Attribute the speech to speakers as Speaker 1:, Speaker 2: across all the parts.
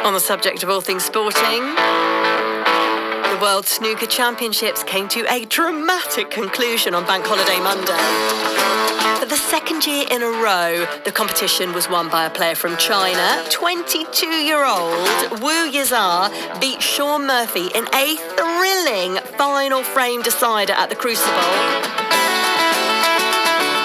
Speaker 1: On the subject of all things sporting, the World Snooker Championships came to a dramatic conclusion on Bank Holiday Monday. For the second year in a row, the competition was won by a player from China. 22-year-old Wu Yize beat Shaun Murphy in a thrilling final frame decider at the Crucible.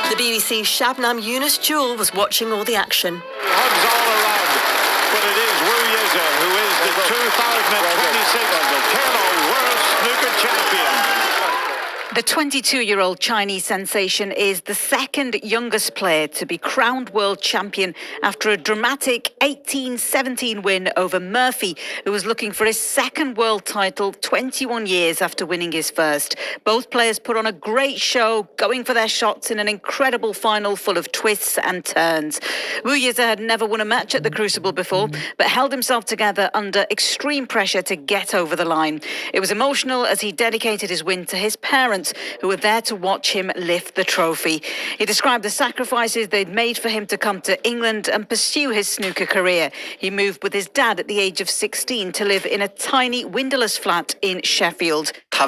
Speaker 1: The BBC's Shabnam Yunus Jewel was watching all the action.
Speaker 2: Hugs all around, but it is Wu Yize who is the 2026 Kano World Snooker Champion.
Speaker 3: The 22-year-old Chinese sensation is the second youngest player to be crowned world champion after a dramatic 18-17 win over Murphy, who was looking for his second world title 21 years after winning his first. Both players put on a great show, going for their shots in an incredible final full of twists and turns. Wu Yize had never won a match at the Crucible before, but held himself together under extreme pressure to get over the line. It was emotional as he dedicated his win to his parents, who were there to watch him lift the trophy. He described the sacrifices they'd made for him to come to England and pursue his snooker career. He moved with his dad at the age of 16 to live in a tiny windowless flat in Sheffield.
Speaker 4: My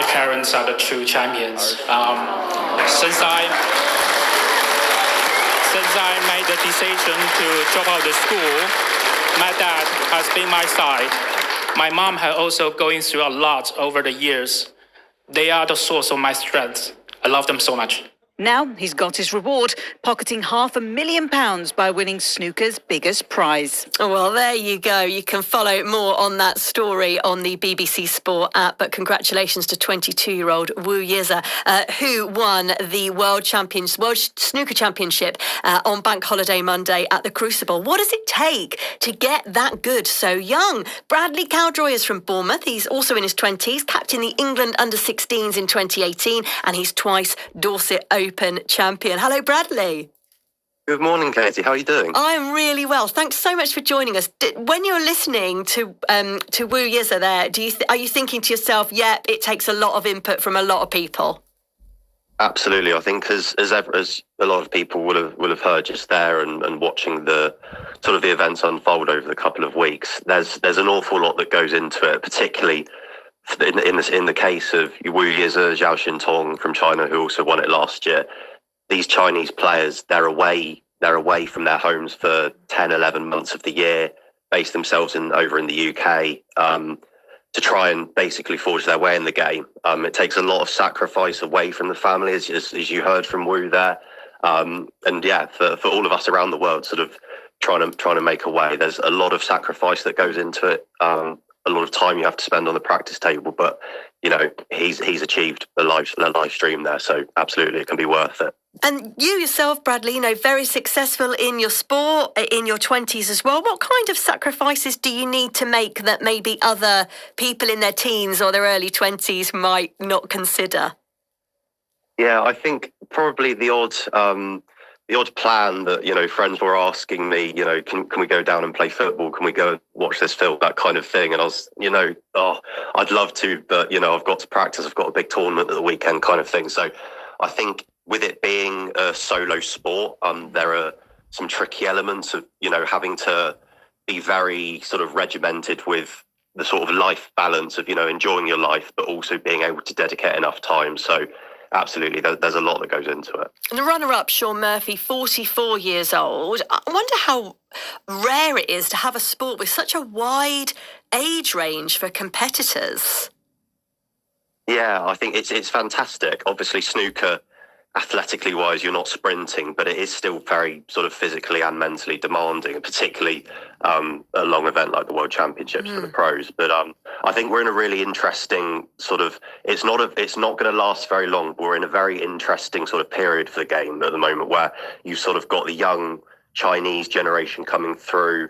Speaker 5: parents are the true champions. Since I made the decision to drop out of school, my dad has been my side. My mom had also going through a lot over the years. They are the source of my strength. I love them so much.
Speaker 3: Now he's got his reward, pocketing £500,000 by winning snooker's biggest prize.
Speaker 1: Well, there you go. You can follow more on that story on the BBC Sport app. But congratulations to 22-year-old Wu Yize, who won the World Snooker Championship on Bank Holiday Monday at the Crucible. What does it take to get that good so young? Bradley Cowdroy is from Bournemouth. He's also in his 20s, captained the England under-16s in 2018, and he's twice Dorset Open champion. Hello, Bradley.
Speaker 6: Good morning, Katie. How are you doing?
Speaker 1: I'm really well. Thanks so much for joining us. When you're listening to Wu Yize there, are you thinking to yourself, yep, it takes a lot of input from a lot of people?
Speaker 6: Absolutely. I think as a lot of people will have heard just there and watching the sort of the events unfold over the couple of weeks, there's an awful lot that goes into it, particularly in the case of Wu Yize, Zhao Xintong from China, who also won it last year. These Chinese players, they're away from their homes for 10, 11 months of the year, base themselves over in the UK to try and basically forge their way in the game. It takes a lot of sacrifice away from the family, as you heard from Wu there. And yeah, for all of us around the world, sort of trying to make a way, there's a lot of sacrifice that goes into it. A lot of time you have to spend on the practice table, but you know he's achieved a live stream there, so absolutely it can be worth it.
Speaker 1: And you yourself, Bradley, very successful in your sport, in your 20s as well. What kind of sacrifices do you need to make that maybe other people in their teens or their early 20s might not consider?
Speaker 6: Yeah, I think probably the odd plan that, friends were asking me, can we go down and play football? Can we go watch this film? That kind of thing. And I was, I'd love to, but, I've got to practice. I've got a big tournament at the weekend kind of thing. So I think with it being a solo sport, there are some tricky elements of, having to be very sort of regimented with the sort of life balance of, enjoying your life, but also being able to dedicate enough time. So absolutely, there's a lot that goes into it.
Speaker 1: And the runner-up, Shaun Murphy, 44 years old. I wonder how rare it is to have a sport with such a wide age range for competitors.
Speaker 6: Yeah, I think it's fantastic. Obviously, snooker, athletically wise, you're not sprinting, but it is still very sort of physically and mentally demanding, and particularly a long event like the World Championships for the pros. But I think we're in a really interesting sort of, it's not going to last very long, but we're in a very interesting sort of period for the game at the moment, where you've sort of got the young Chinese generation coming through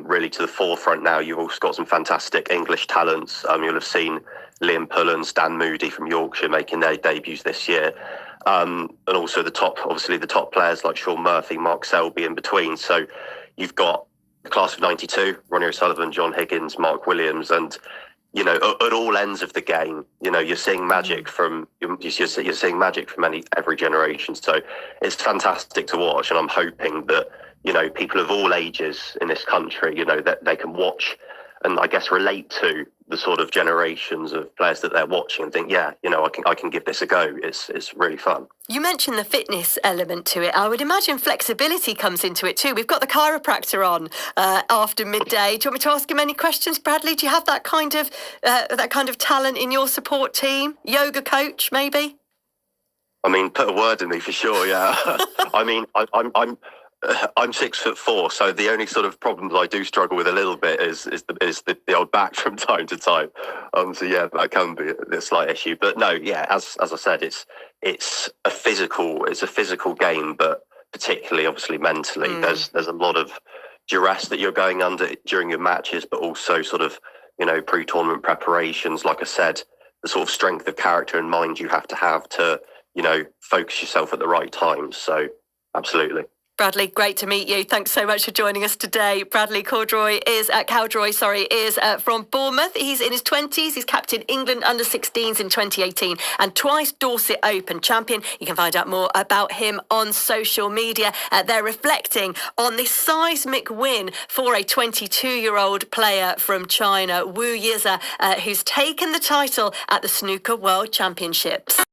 Speaker 6: really to the forefront now. You've also got some fantastic English talents. You'll have seen Liam Pullen, Stan Moody from Yorkshire making their debuts this year. And also the top players like Shaun Murphy, Mark Selby in between. So you've got the class of 92, Ronnie O'Sullivan, John Higgins, Mark Williams, and at all ends of the game. You're seeing magic from you're seeing magic from every generation. So it's fantastic to watch, and I'm hoping that people of all ages in this country, that they can watch and I guess relate to the sort of generations of players that they're watching and think, I can give this a go. It's really fun.
Speaker 1: You mentioned the fitness element to it. I would imagine flexibility comes into it too. We've got the chiropractor on after midday. Do you want me to ask him any questions, Bradley? Do you have that kind of talent in your support team? Yoga coach, maybe?
Speaker 6: I mean, put a word in me for sure. Yeah. I mean, I'm 6'4", so the only sort of problems I do struggle with a little bit is the old back from time to time. So yeah, that can be a slight issue. But no, yeah, as I said, it's a physical game, but particularly obviously mentally. There's a lot of duress that you're going under during your matches, but also sort of pre-tournament preparations. Like I said, the sort of strength of character and mind you have to focus yourself at the right times. So absolutely.
Speaker 1: Bradley, great to meet you. Thanks so much for joining us today. Bradley Cowdroy is from Bournemouth. He's in his 20s. He's captained England under-16s in 2018 and twice Dorset Open champion. You can find out more about him on social media. They're reflecting on this seismic win for a 22-year-old player from China, Yize, who's taken the title at the Snooker World Championships.